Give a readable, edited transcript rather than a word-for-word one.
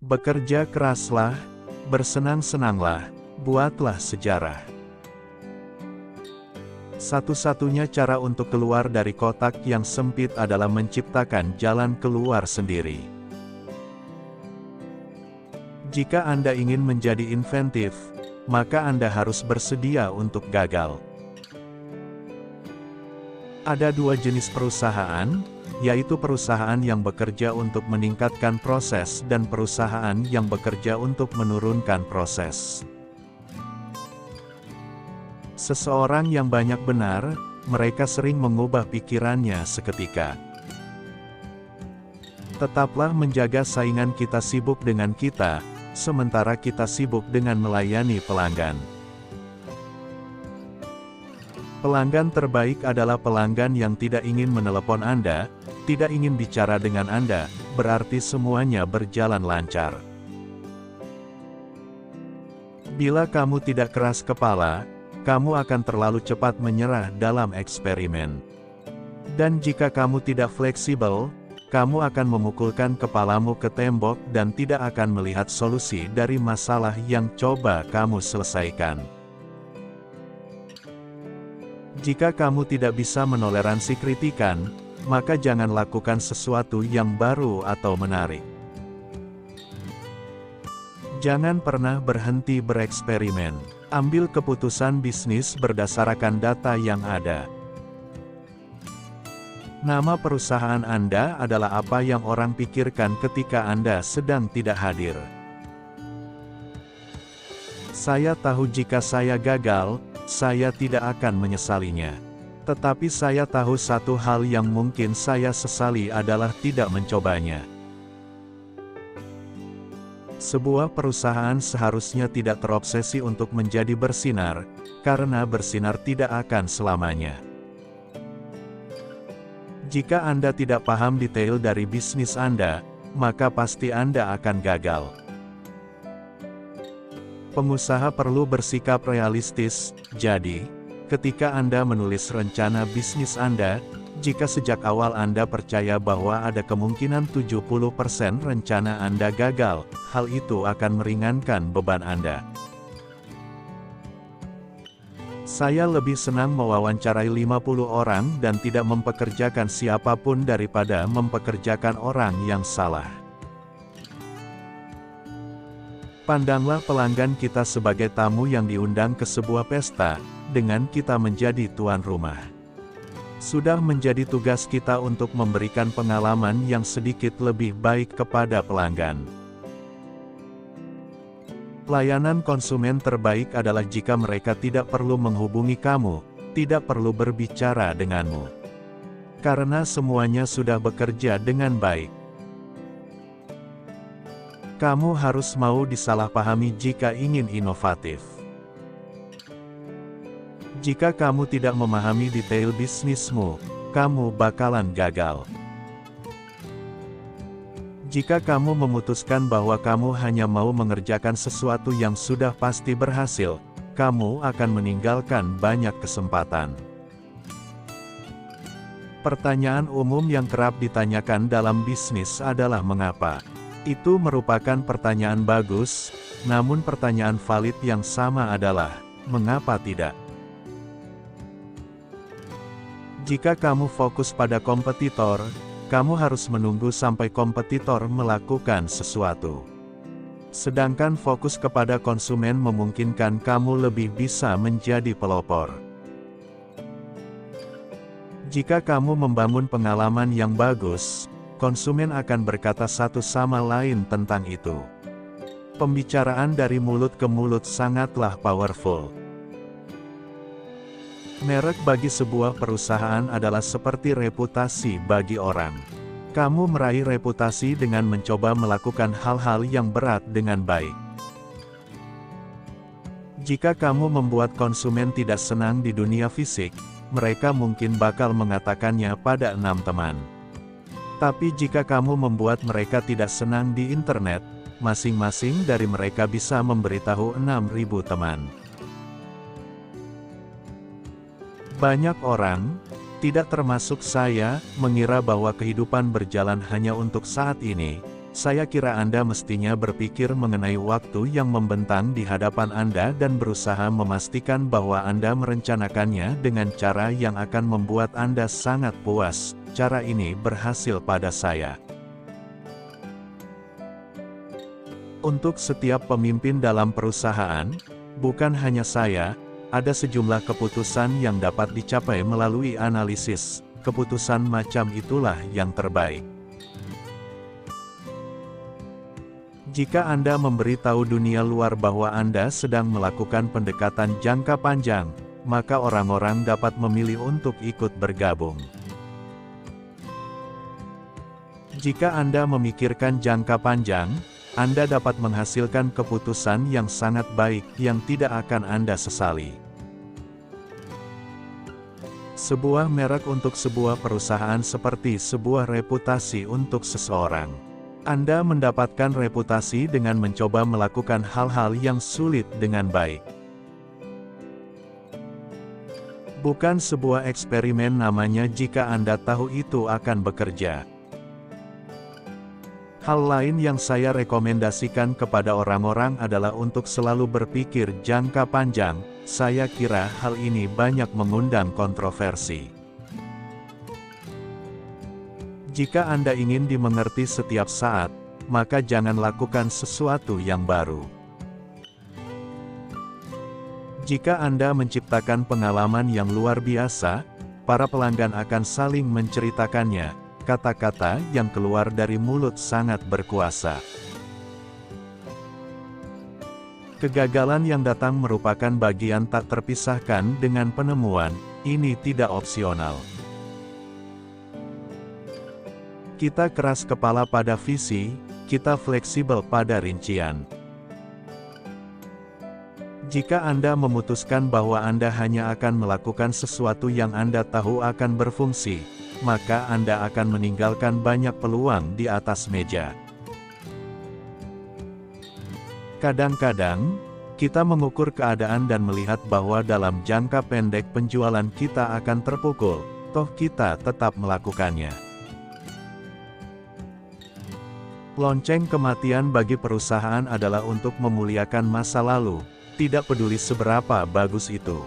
Bekerja keraslah, bersenang-senanglah, buatlah sejarah. Satu-satunya cara untuk keluar dari kotak yang sempit adalah menciptakan jalan keluar sendiri. Jika Anda ingin menjadi inventif, maka Anda harus bersedia untuk gagal. Ada dua jenis perusahaan, yaitu perusahaan yang bekerja untuk meningkatkan proses dan perusahaan yang bekerja untuk menurunkan proses. Seseorang yang banyak benar, mereka sering mengubah pikirannya seketika. Tetaplah menjaga saingan kita sibuk dengan kita, sementara kita sibuk dengan melayani pelanggan. Pelanggan terbaik adalah pelanggan yang tidak ingin menelepon Anda, tidak ingin bicara dengan Anda, berarti semuanya berjalan lancar. Bila kamu tidak keras kepala, kamu akan terlalu cepat menyerah dalam eksperimen. Dan jika kamu tidak fleksibel, kamu akan memukulkan kepalamu ke tembok dan tidak akan melihat solusi dari masalah yang coba kamu selesaikan. Jika kamu tidak bisa menoleransi kritikan, maka jangan lakukan sesuatu yang baru atau menarik. Jangan pernah berhenti bereksperimen. Ambil keputusan bisnis berdasarkan data yang ada. Nama perusahaan Anda adalah apa yang orang pikirkan ketika Anda sedang tidak hadir. Saya tahu jika saya gagal, saya tidak akan menyesalinya. Tetapi saya tahu satu hal yang mungkin saya sesali adalah tidak mencobanya. Sebuah perusahaan seharusnya tidak terobsesi untuk menjadi bersinar, karena bersinar tidak akan selamanya. Jika Anda tidak paham detail dari bisnis Anda, maka pasti Anda akan gagal. Pengusaha perlu bersikap realistis, jadi, ketika Anda menulis rencana bisnis Anda, jika sejak awal Anda percaya bahwa ada kemungkinan 70% rencana Anda gagal, hal itu akan meringankan beban Anda. Saya lebih senang mewawancarai 50 orang dan tidak mempekerjakan siapapun daripada mempekerjakan orang yang salah. Pandanglah pelanggan kita sebagai tamu yang diundang ke sebuah pesta, dengan kita menjadi tuan rumah. Sudah menjadi tugas kita untuk memberikan pengalaman yang sedikit lebih baik kepada pelanggan. Pelayanan konsumen terbaik adalah jika mereka tidak perlu menghubungi kamu, tidak perlu berbicara denganmu. Karena semuanya sudah bekerja dengan baik. Kamu harus mau disalahpahami jika ingin inovatif. Jika kamu tidak memahami detail bisnismu, kamu bakalan gagal. Jika kamu memutuskan bahwa kamu hanya mau mengerjakan sesuatu yang sudah pasti berhasil, kamu akan meninggalkan banyak kesempatan. Pertanyaan umum yang kerap ditanyakan dalam bisnis adalah mengapa. Itu merupakan pertanyaan bagus, namun pertanyaan valid yang sama adalah, mengapa tidak? Jika kamu fokus pada kompetitor, kamu harus menunggu sampai kompetitor melakukan sesuatu. Sedangkan fokus kepada konsumen memungkinkan kamu lebih bisa menjadi pelopor. Jika kamu membangun pengalaman yang bagus, konsumen akan berkata satu sama lain tentang itu. Pembicaraan dari mulut ke mulut sangatlah powerful. Merek bagi sebuah perusahaan adalah seperti reputasi bagi orang. Kamu meraih reputasi dengan mencoba melakukan hal-hal yang berat dengan baik. Jika kamu membuat konsumen tidak senang di dunia fisik, mereka mungkin bakal mengatakannya pada 6 teman. Tapi jika kamu membuat mereka tidak senang di internet, masing-masing dari mereka bisa memberitahu 6.000 teman. Banyak orang, tidak termasuk saya, mengira bahwa kehidupan berjalan hanya untuk saat ini, Saya kira Anda mestinya berpikir mengenai waktu yang membentang di hadapan Anda dan berusaha memastikan bahwa Anda merencanakannya dengan cara yang akan membuat Anda sangat puas. Cara ini berhasil pada saya. Untuk setiap pemimpin dalam perusahaan, bukan hanya saya, ada sejumlah keputusan yang dapat dicapai melalui analisis. Keputusan macam itulah yang terbaik. Jika Anda memberitahu dunia luar bahwa Anda sedang melakukan pendekatan jangka panjang, maka orang-orang dapat memilih untuk ikut bergabung. Jika Anda memikirkan jangka panjang, Anda dapat menghasilkan keputusan yang sangat baik yang tidak akan Anda sesali. Sebuah merek untuk sebuah perusahaan seperti sebuah reputasi untuk seseorang. Anda mendapatkan reputasi dengan mencoba melakukan hal-hal yang sulit dengan baik. Bukan sebuah eksperimen namanya jika Anda tahu itu akan bekerja. Hal lain yang saya rekomendasikan kepada orang-orang adalah untuk selalu berpikir jangka panjang. Saya kira hal ini banyak mengundang kontroversi. Jika Anda ingin dimengerti setiap saat, maka jangan lakukan sesuatu yang baru. Jika Anda menciptakan pengalaman yang luar biasa, para pelanggan akan saling menceritakannya. Kata-kata yang keluar dari mulut sangat berkuasa. Kegagalan yang datang merupakan bagian tak terpisahkan dengan penemuan, ini tidak opsional. Kita keras kepala pada visi, kita fleksibel pada rincian. Jika Anda memutuskan bahwa Anda hanya akan melakukan sesuatu yang Anda tahu akan berfungsi, maka Anda akan meninggalkan banyak peluang di atas meja. Kadang-kadang, kita mengukur keadaan dan melihat bahwa dalam jangka pendek penjualan kita akan terpukul, toh kita tetap melakukannya. Lonceng kematian bagi perusahaan adalah untuk memuliakan masa lalu, tidak peduli seberapa bagus itu.